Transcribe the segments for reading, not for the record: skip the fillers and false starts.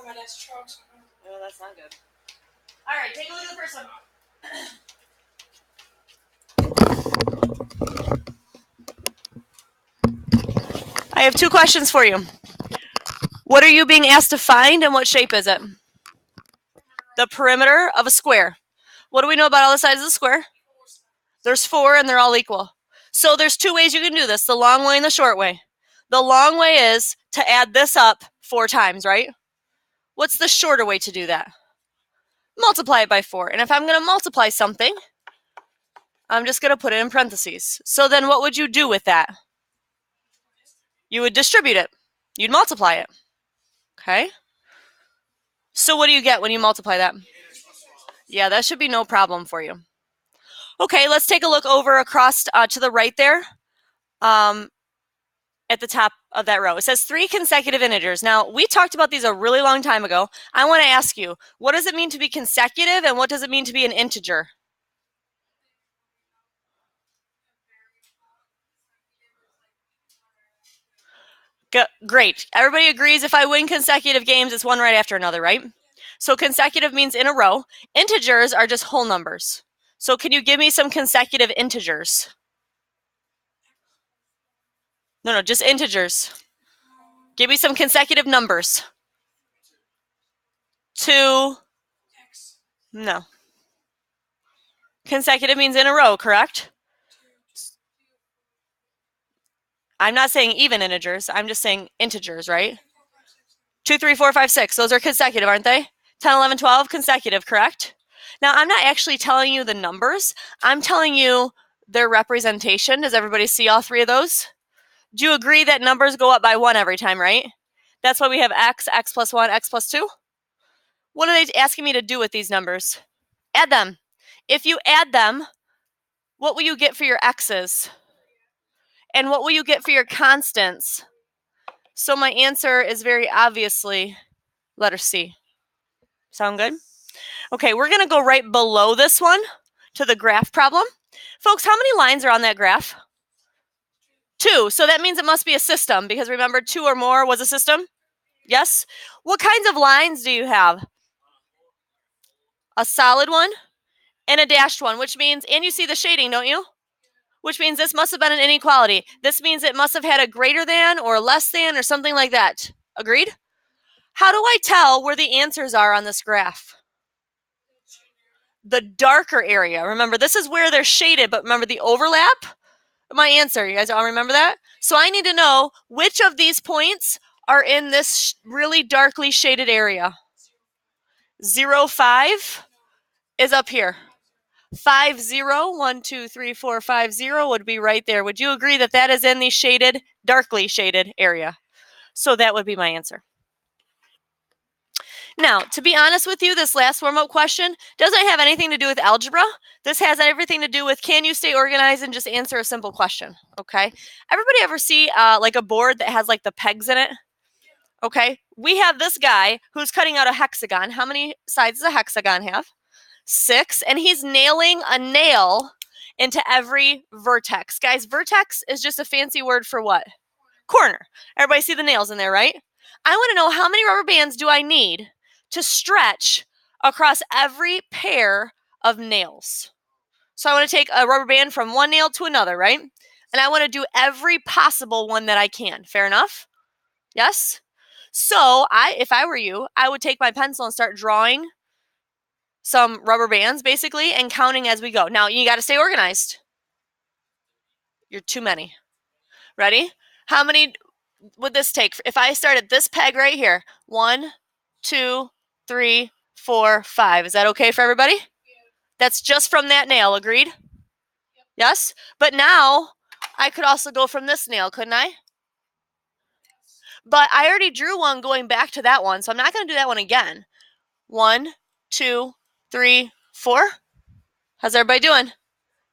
Oh, that's not good. All right, take a look at the first one. I have two questions for you. What are you being asked to find, and what shape is it? The perimeter of a square. What do we know about all the sides of the square? There's 4, and they're all equal. So there's 2 ways you can do this, the long way and the short way. The long way is to add this up 4 times, right? What's the shorter way to do that? Multiply it by 4. And if I'm going to multiply something, I'm just going to put it in parentheses. So then what would you do with that? You would distribute it. You'd multiply it. Okay? So what do you get when you multiply that? Yeah, that should be no problem for you. Okay, let's take a look over across to the right there. At the top of that row. It says 3 consecutive integers. Now, we talked about these a really long time ago. I want to ask you, what does it mean to be consecutive, and what does it mean to be an integer? Great. Everybody agrees if I win consecutive games, it's one right after another, right? So consecutive means in a row. Integers are just whole numbers. So can you give me some consecutive integers? No, just integers. Give me some consecutive numbers. 2. No. Consecutive means in a row, correct? I'm not saying even integers. I'm just saying integers, right? 2, 3, 4, 5, 6. Those are consecutive, aren't they? 10, 11, 12, consecutive, correct? Now, I'm not actually telling you the numbers. I'm telling you their representation. Does everybody see all 3 of those? Do you agree that numbers go up by 1 every time, right? That's why we have x, x plus 1, x plus 2. What are they asking me to do with these numbers? Add them. If you add them, what will you get for your x's? And what will you get for your constants? So my answer is very obviously letter C. Sound good? Okay, we're going to go right below this one to the graph problem. Folks, how many lines are on that graph? 2. So that means it must be a system, because remember, 2 or more was a system? Yes? What kinds of lines do you have? A solid one and a dashed one, which means, and you see the shading, don't you? Which means this must have been an inequality. This means it must have had a greater than or less than or something like that. Agreed? How do I tell where the answers are on this graph? The darker area. Remember, this is where they're shaded, but remember the overlap? My answer, you guys all remember that? So I need to know which of these points are in this really darkly shaded area. 0, 5 is up here. 5, 0, 1, 2, 3, 4, 5, 0 would be right there. Would you agree that that is in the shaded, darkly shaded area? So that would be my answer. Now, to be honest with you, this last warm-up question doesn't have anything to do with algebra. This has everything to do with, can you stay organized and just answer a simple question, okay? Everybody ever see like a board that has like the pegs in it? Okay, we have this guy who's cutting out a hexagon. How many sides does a hexagon have? 6, and he's nailing a nail into every vertex. Guys, vertex is just a fancy word for what? Corner. Everybody see the nails in there, right? I want to know, how many rubber bands do I need to stretch across every pair of nails? So I want to take a rubber band from one nail to another, right? And I want to do every possible one that I can. Fair enough? Yes? So if I were you, I would take my pencil and start drawing some rubber bands, basically, and counting as we go. Now, you got to stay organized. You're too many. Ready? How many would this take? If I start at this peg right here, 1, 2, 3, 4, 5. Is that okay for everybody? That's just from that nail, agreed? Yes? But now, I could also go from this nail, couldn't I? But I already drew one going back to that one, so I'm not going to do that one again. 1, 2, 3, 4. How's everybody doing?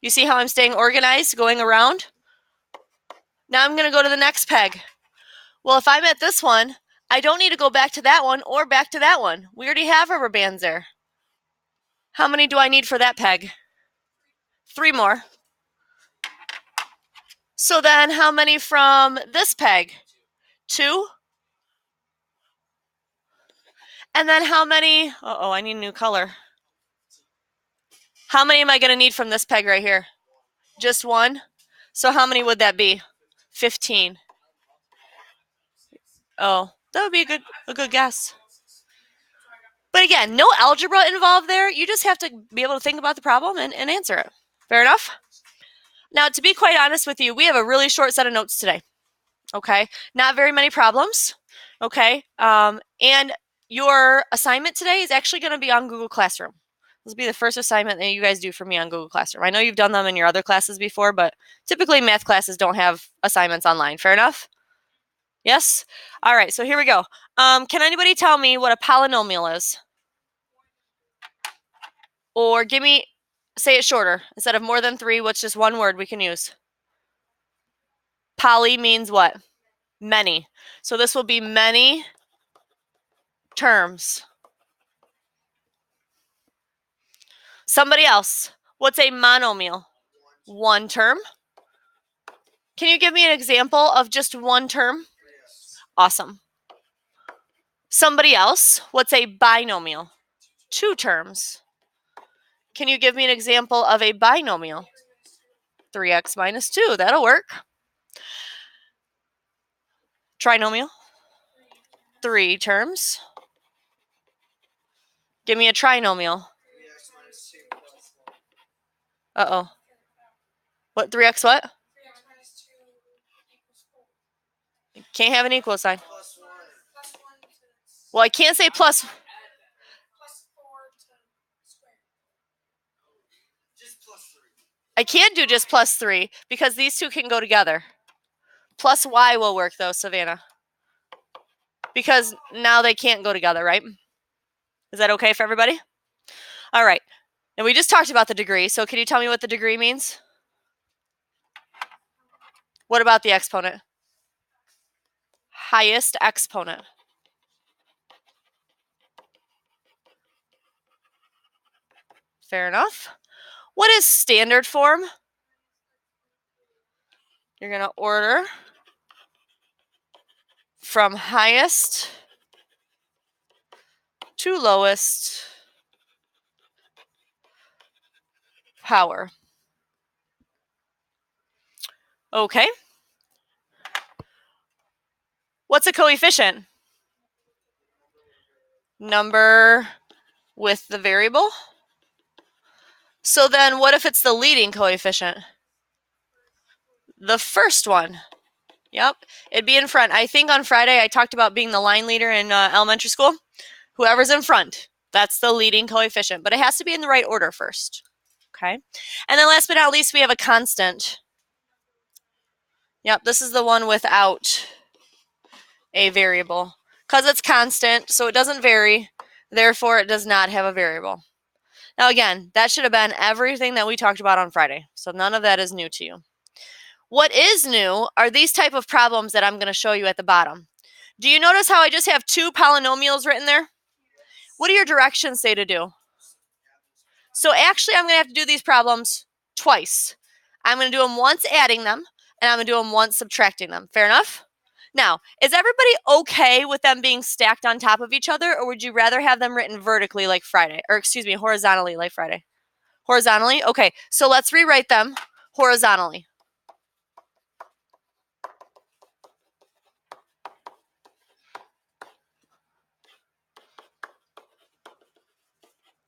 You see how I'm staying organized, going around? Now I'm going to go to the next peg. Well, if I'm at this one, I don't need to go back to that one or back to that one. We already have rubber bands there. How many do I need for that peg? 3 more. So then how many from this peg? 2. And then how many? Uh-oh, I need a new color. How many am I going to need from this peg right here? Just one? So how many would that be? 15. Oh, that would be a good guess. But again, no algebra involved there. You just have to be able to think about the problem and answer it. Fair enough? Now, to be quite honest with you, we have a really short set of notes today. Okay? Not very many problems. Okay? And your assignment today is actually going to be on Google Classroom. This will be the first assignment that you guys do for me on Google Classroom. I know you've done them in your other classes before, but typically math classes don't have assignments online. Fair enough? Yes? All right, so here we go. Can anybody tell me what a polynomial is? Or say it shorter. Instead of more than 3, what's just one word we can use? Poly means what? Many. So this will be many terms. Somebody else. What's a monomial? One term. Can you give me an example of just one term? Awesome. Somebody else. What's a binomial? Two terms. Can you give me an example of a binomial? 3x minus 2. That'll work. Trinomial. 3 terms. Give me a trinomial. Uh-oh. What, 3x what? Can't have an equal sign. Well, I can't say plus. I can't do just plus 3 because these two can go together. Plus y will work though, Savannah. Because now they can't go together, right? Is that okay for everybody? All right. And we just talked about the degree, so can you tell me what the degree means? What about the exponent? Highest exponent. Fair enough. What is standard form? You're going to order from highest to lowest power. Okay. What's a coefficient? Number with the variable. So then what if it's the leading coefficient? The first one. Yep, it'd be in front. I think on Friday I talked about being the line leader in elementary school. Whoever's in front, that's the leading coefficient, but it has to be in the right order first. Okay, and then last but not least, we have a constant. Yep, this is the one without a variable. Because it's constant, so it doesn't vary, therefore it does not have a variable. Now again, that should have been everything that we talked about on Friday, so none of that is new to you. What is new are these type of problems that I'm going to show you at the bottom. Do you notice how I just have 2 polynomials written there? What do your directions say to do? So actually, I'm going to have to do these problems twice. I'm going to do them once adding them, and I'm going to do them once subtracting them. Fair enough? Now, is everybody okay with them being stacked on top of each other, or would you rather have them written vertically like Friday? Or excuse me, horizontally like Friday? Horizontally? Okay, so let's rewrite them horizontally.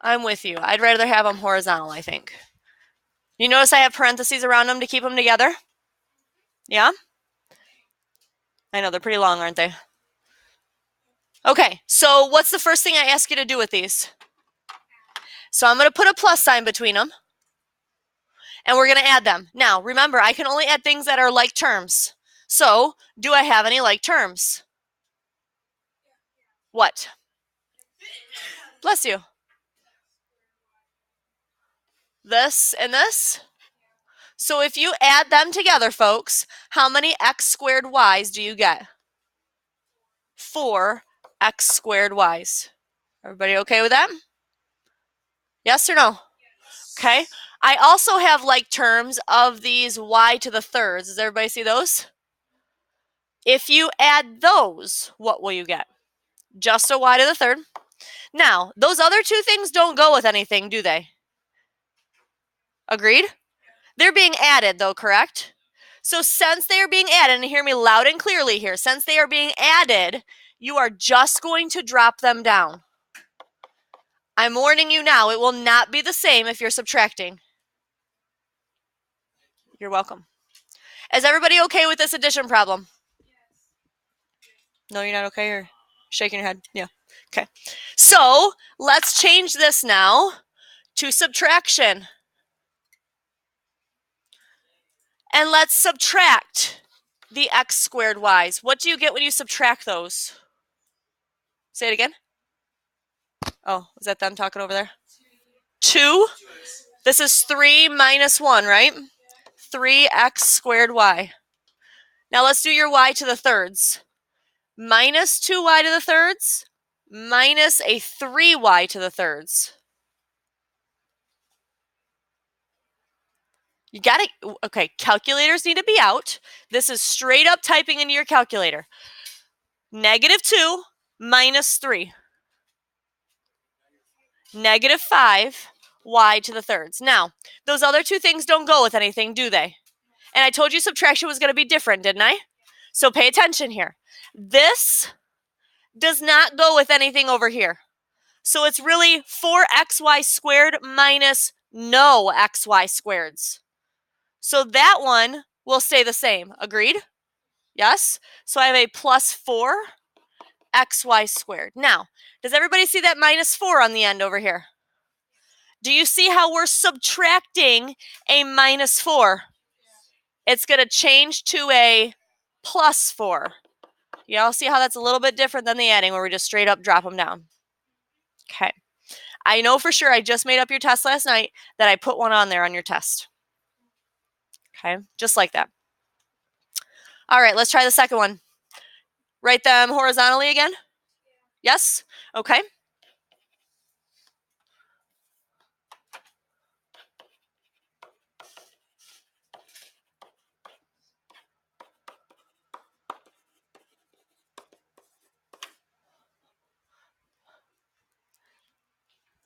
I'm with you. I'd rather have them horizontal, I think. You notice I have parentheses around them to keep them together? Yeah? I know, they're pretty long, aren't they? Okay, so what's the first thing I ask you to do with these? So I'm going to put a plus sign between them, and we're going to add them. Now, remember, I can only add things that are like terms. So, do I have any like terms? What? Bless you. This and this? So if you add them together, folks, how many x squared y's do you get? 4 x squared y's. Everybody okay with that? Yes or no? Okay. I also have like terms of these y to the thirds. Does everybody see those? If you add those, what will you get? Just a y to the third. Now, those other two things don't go with anything, do they? Agreed? They're being added, though, correct? So since they are being added, and hear me loud and clearly here, since they are being added, you are just going to drop them down. I'm warning you now, it will not be the same if you're subtracting. You're welcome. Is everybody okay with this addition problem? No, you're not okay, or shaking your head? Yeah. Okay. So let's change this now to subtraction. And let's subtract the x squared y's. What do you get when you subtract those? Say it again. Oh, is that them talking over there? 2. This is 3 minus 1, right? 3x squared y. Now let's do your y to the thirds. Minus 2y to the thirds minus a 3y to the thirds. You got to, okay, calculators need to be out. This is straight up typing into your calculator. -2 minus 3. -5 y to the thirds. Now, those other two things don't go with anything, do they? And I told you subtraction was going to be different, didn't I? So pay attention here. This does not go with anything over here. So it's really 4xy squared minus no xy squareds. So that one will stay the same. Agreed? Yes? So I have a plus 4xy squared. Now, does everybody see that minus 4 on the end over here? Do you see how we're subtracting a minus 4? It's going to change to a plus 4. You all see how that's a little bit different than the adding where we just straight up drop them down. Okay. I know for sure I just made up your test last night that I put one on there on your test. Okay, just like that. All right, let's try the second one. Write them horizontally again. Yes? Okay.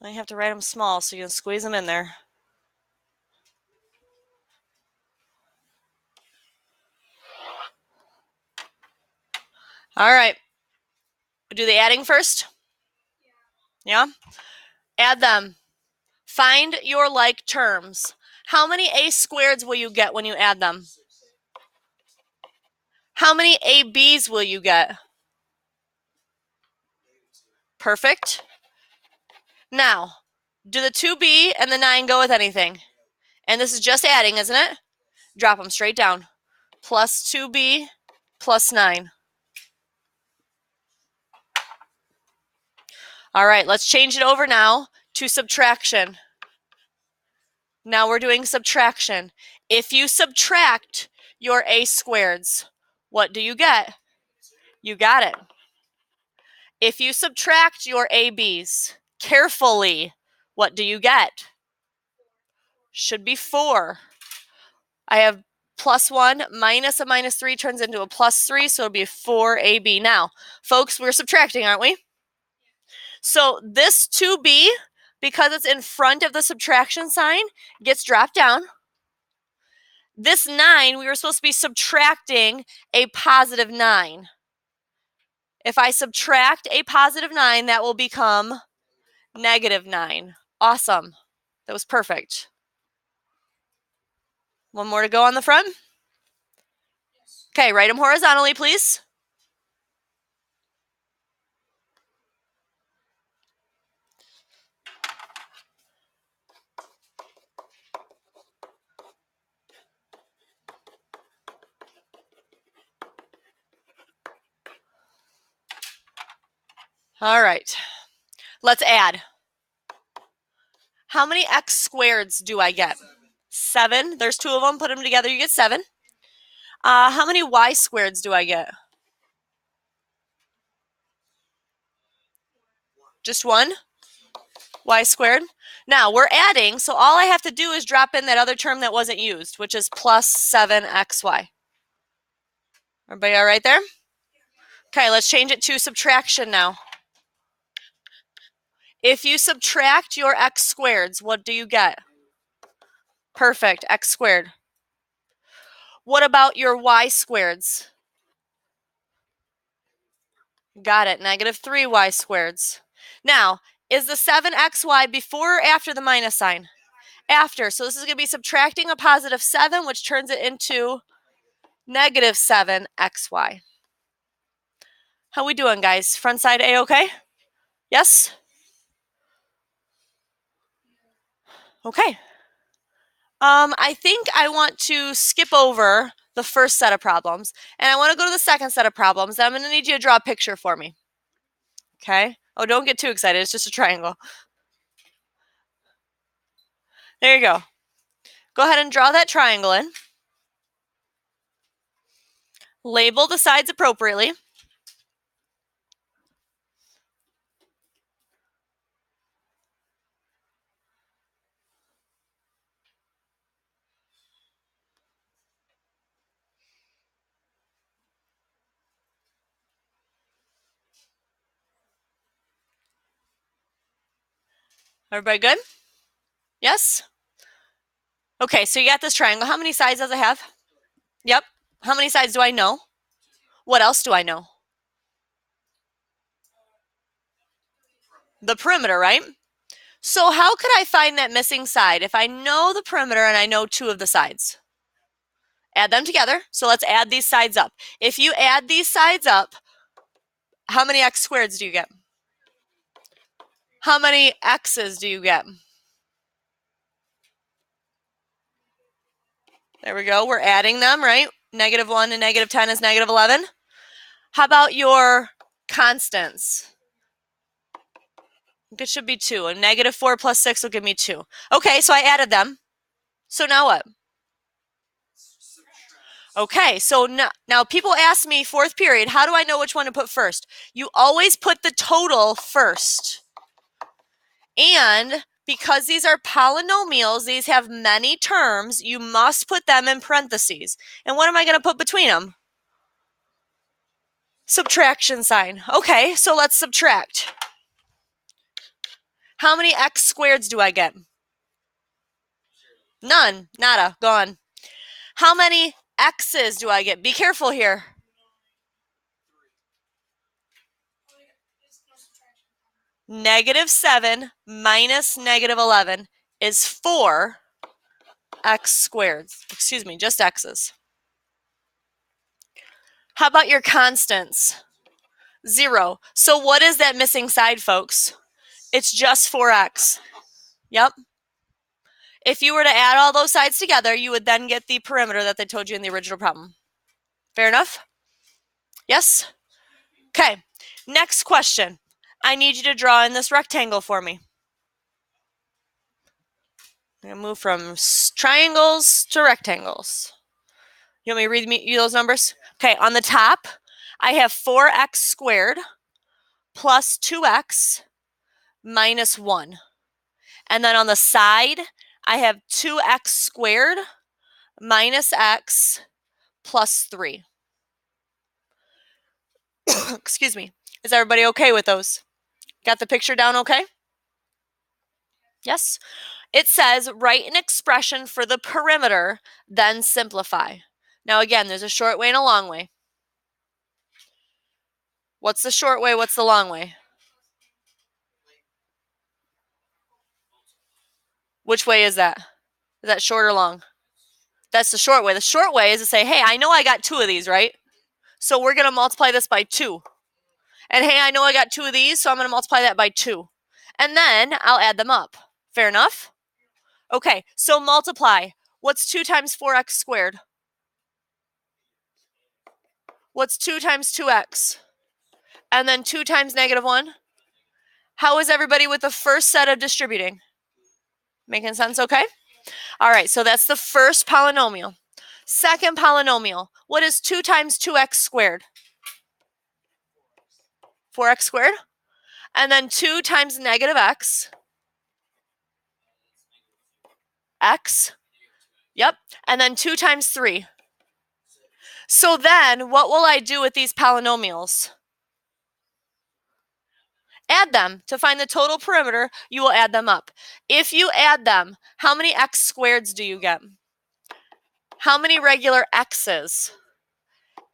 I have to write them small so you can squeeze them in there. All right. Do the adding first? Yeah? Add them. Find your like terms. How many a squareds will you get when you add them? How many ab's will you get? Perfect. Now, do the 2b and the 9 go with anything? And this is just adding, isn't it? Drop them straight down. Plus 2b plus 9. All right, let's change it over now to subtraction. Now we're doing subtraction. If you subtract your a squareds, what do you get? You got it. If you subtract your ab's, carefully, what do you get? Should be 4. I have plus 1 minus a minus 3 turns into a plus 3, so it'll be 4ab. Now, folks, we're subtracting, aren't we? So this 2b, because it's in front of the subtraction sign, gets dropped down. This 9, we were supposed to be subtracting a positive 9. If I subtract a positive 9, that will become -9. Awesome. That was perfect. One more to go on the front. Okay, write them horizontally, please. All right, let's add. How many x squareds do I get? 7. There's 2 of them. Put them together, you get 7. How many y squareds do I get? Just 1? Y squared. Now, we're adding, so all I have to do is drop in that other term that wasn't used, which is plus 7xy. Everybody all right there? Okay, let's change it to subtraction now. Now we're doing subtraction. If you subtract your a squareds, what do you get? You got it. If you subtract a positive 9, that will become -9. Okay, let's change it to subtraction now. If you subtract your x squareds, what do you get? Perfect, x squared. What about your y squareds? Got it, -3y squareds. Now, is the 7xy before or after the minus sign? After. So this is going to be subtracting a positive 7, which turns it into -7xy. How we doing, guys? Front side A-okay? Yes? Okay. I think I want to skip over the first set of problems, and I want to go to the second set of problems, and I'm going to need you to draw a picture for me. Okay? Oh, don't get too excited. It's just a triangle. There you go. Go ahead and draw that triangle in. Label the sides appropriately. Everybody good? Yes? Okay, so you got this triangle. How many sides does it have? Yep. How many sides do I know? What else do I know? The perimeter, right? So how could I find that missing side if I know the perimeter and I know 2 of the sides? Add them together. So let's add these sides up. If you add these sides up, how many x squareds do you get? How many x's do you get? There we go. We're adding them, right? -1 and -10 is -11. How about your constants? It should be 2. And -4 plus 6 will give me 2. Okay, so I added them. So now what? Okay, so now people ask me, 4th period, how do I know which one to put first? You always put the total first. And because these are polynomials, these have many terms, you must put them in parentheses. And what am I going to put between them? Subtraction sign. Okay, so let's subtract. How many x squareds do I get? None. Nada. Gone. How many x's do I get? Be careful here. -7 minus -11 is 4 x squared. Excuse me, just x's. How about your constants? 0. So what is that missing side, folks? It's just 4x. Yep. If you were to add all those sides together, you would then get the perimeter that they told you in the original problem. Fair enough? Yes? Okay. Next question. I need you to draw in this rectangle for me. I'm going to move from triangles to rectangles. You want me to read you those numbers? Okay, on the top, I have 4x squared plus 2x minus 1. And then on the side, I have 2x squared minus x plus 3. Excuse me. Is everybody okay with those? Got the picture down okay? Yes? It says, write an expression for the perimeter, then simplify. Now again, there's a short way and a long way. What's the short way? What's the long way? Which way is that? Is that short or long? That's the short way. The short way is to say, hey, I know I got 2 of these, right? So we're going to multiply this by 2. And hey, I know I got 2 of these, so I'm going to multiply that by 2. And then I'll add them up. Fair enough? Okay, so multiply. What's 2 times 4x squared? What's 2 times 2x? And then 2 times -1? How is everybody with the first set of distributing? Making sense okay? All right, so that's the first polynomial. Second polynomial. What is 2 times 2x squared? 4x squared. And then 2 times -x. X. Yep. And then 2 times 3. So then, what will I do with these polynomials? Add them. To find the total perimeter, you will add them up. If you add them, how many x squareds do you get? How many regular x's?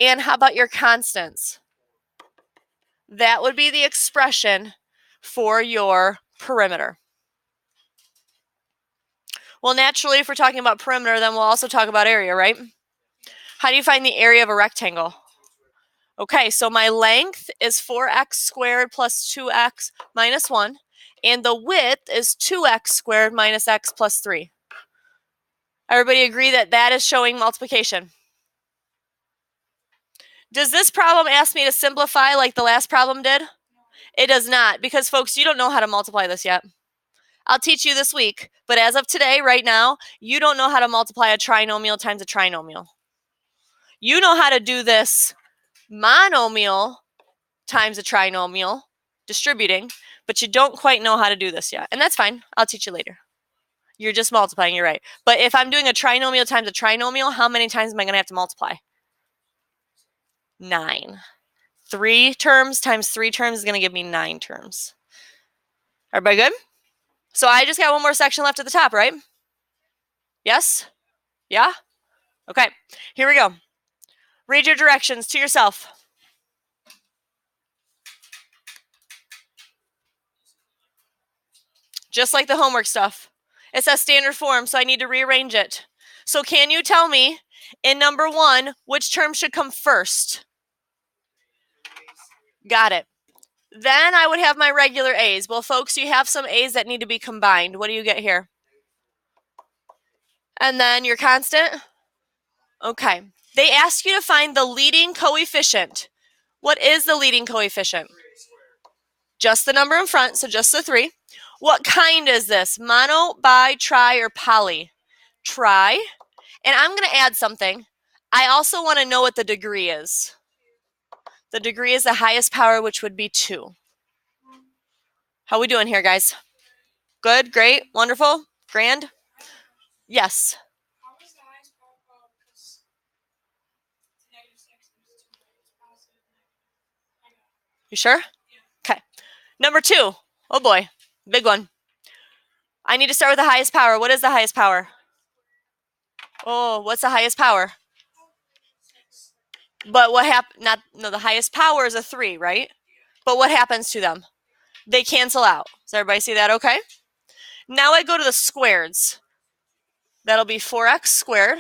And how about your constants? That would be the expression for your perimeter. Well, naturally, if we're talking about perimeter, then we'll also talk about area, right? How do you find the area of a rectangle? Okay, so my length is 4x squared plus 2x minus 1, and the width is 2x squared minus x plus 3. Everybody agree that that is showing multiplication? Does this problem ask me to simplify like the last problem did? It does not, because folks, you don't know how to multiply this yet. I'll teach you this week, but as of today, right now, you don't know how to multiply a trinomial times a trinomial. You know how to do this monomial times a trinomial, distributing, but you don't quite know how to do this yet. And that's fine. I'll teach you later. You're just multiplying, you're right. But if I'm doing a trinomial times a trinomial, how many times am I going to have to multiply? 9. 3 terms times 3 terms is going to give me 9 terms. Everybody good? So I just got one more section left at the top, right? Yes? Yeah? Okay, here we go. Read your directions to yourself. Just like the homework stuff. It says standard form, so I need to rearrange it. So can you tell me, in number 1, which term should come first? Got it. Then I would have my regular A's. Well, folks, you have some A's that need to be combined. What do you get here? And then your constant? Okay. They ask you to find the leading coefficient. What is the leading coefficient? Just the number in front, so just the 3. What kind is this? Mono, bi, tri, or poly? Tri. And I'm going to add something. I also want to know what the degree is. The degree is the highest power, which would be 2. How we doing here, guys? Good, great, wonderful, grand? Yes. You sure? Okay. Number 2. Oh boy, big one. I need to start with the highest power. What is the highest power? Oh, what's the highest power? But what happened? No, the highest power is a 3, right? But what happens to them? They cancel out. Does everybody see that okay? Now I go to the squareds. That'll be 4x squared.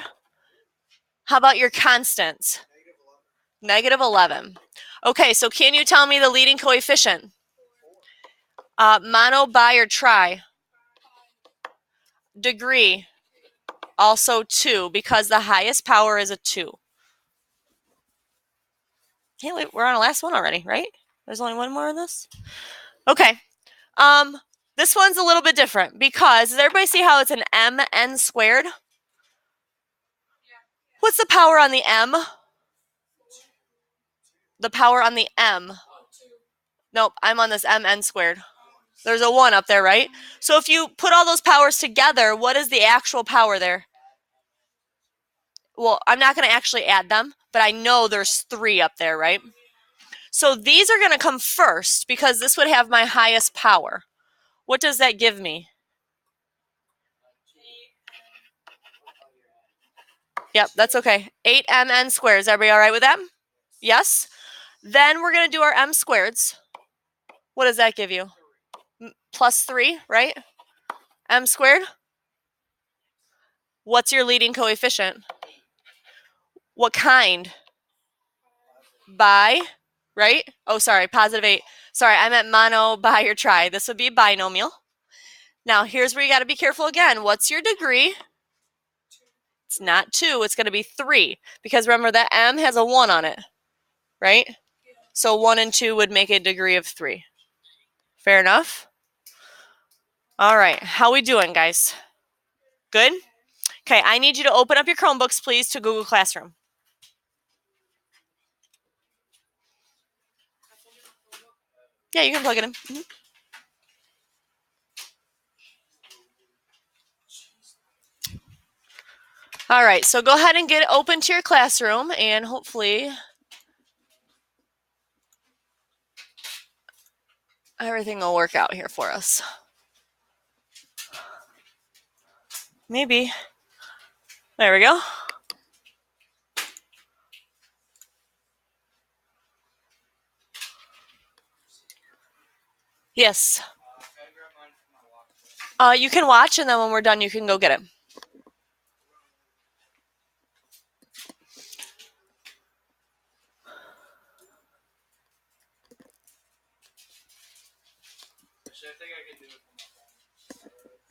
How about your constants? Negative 11. Okay, so can you tell me the leading coefficient? Mono, bi, or tri? Degree, also 2, because the highest power is a 2. Hey, wait, we're on the last one already, right? There's only one more of this? Okay. This one's a little bit different because, does everybody see how it's an mn squared? What's the power on the m? The power on the m. Nope, I'm on this mn squared. There's a 1 up there, right? So if you put all those powers together, what is the actual power there? Well, I'm not going to actually add them, but I know there's 3 up there, right? So these are going to come first because this would have my highest power. What does that give me? Yep, that's okay. 8mn squared. Is everybody all right with that? Yes? Then we're going to do our m squareds. What does that give you? Plus 3, right? M squared. What's your leading coefficient? What kind? Bi, right? Oh, sorry, positive 8. Sorry, I meant mono, bi, or tri. This would be binomial. Now, here's where you got to be careful again. What's your degree? It's not 2. It's going to be 3. Because remember, that m has a 1 on it, right? So 1 and 2 would make a degree of 3. Fair enough? All right. How we doing, guys? Good? Okay, I need you to open up your Chromebooks, please, to Google Classroom. Yeah, you can plug it in. Mm-hmm. All right, so go ahead and get open to your classroom, and hopefully Everything will work out here for us. Maybe. There we go. Yes. You can watch, and then when we're done, you can go get it.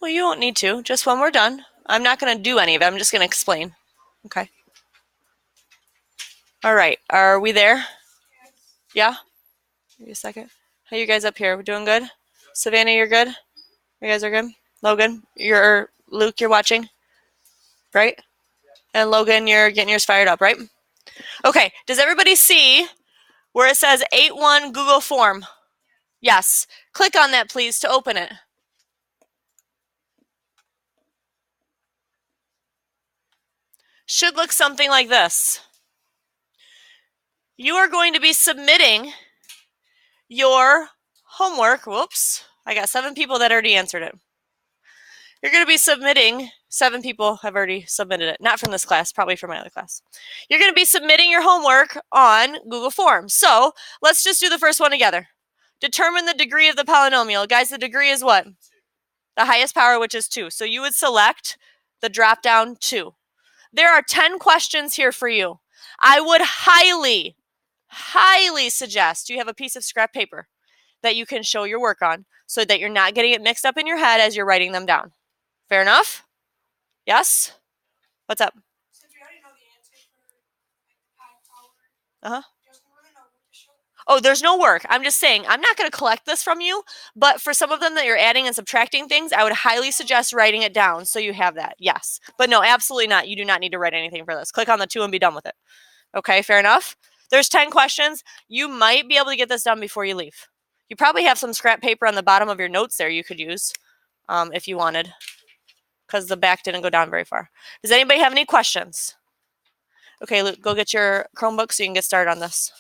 Well, you won't need to. Just when we're done. I'm not going to do any of it. I'm just going to explain. Okay. All right. Are we there? Yeah? Give me a second. How you guys up here? We're doing good? Savannah, you're good? You guys are good? Logan, Luke, you're watching? Right? And Logan, you're getting yours fired up, right? Okay. Does everybody see where it says 8-1 Google Form? Yes. Click on that, please, to open it. Should look something like this. You are going to be submitting your homework. Whoops. I got 7 people that already answered it. You're going to be submitting, 7 people have already submitted it. Not from this class, probably from my other class. You're going to be submitting your homework on Google Forms. So let's just do the first one together. Determine the degree of the polynomial. Guys, the degree is what? The highest power, which is 2. So you would select the drop down 2. There are 10 questions here for you. I would highly suggest you have a piece of scrap paper that you can show your work on so that you're not getting it mixed up in your head as you're writing them down. Fair enough? Yes? What's up? Since we already know the answer for high power, there's really no work to show. Oh, there's no work. I'm just saying, I'm not going to collect this from you, but for some of them that you're adding and subtracting things, I would highly suggest writing it down so you have that. Yes. But no, absolutely not. You do not need to write anything for this. Click on the 2 and be done with it. Okay, fair enough? There's 10 questions. You might be able to get this done before you leave. You probably have some scrap paper on the bottom of your notes there you could use if you wanted, because the back didn't go down very far. Does anybody have any questions? Okay, Luke, go get your Chromebook so you can get started on this.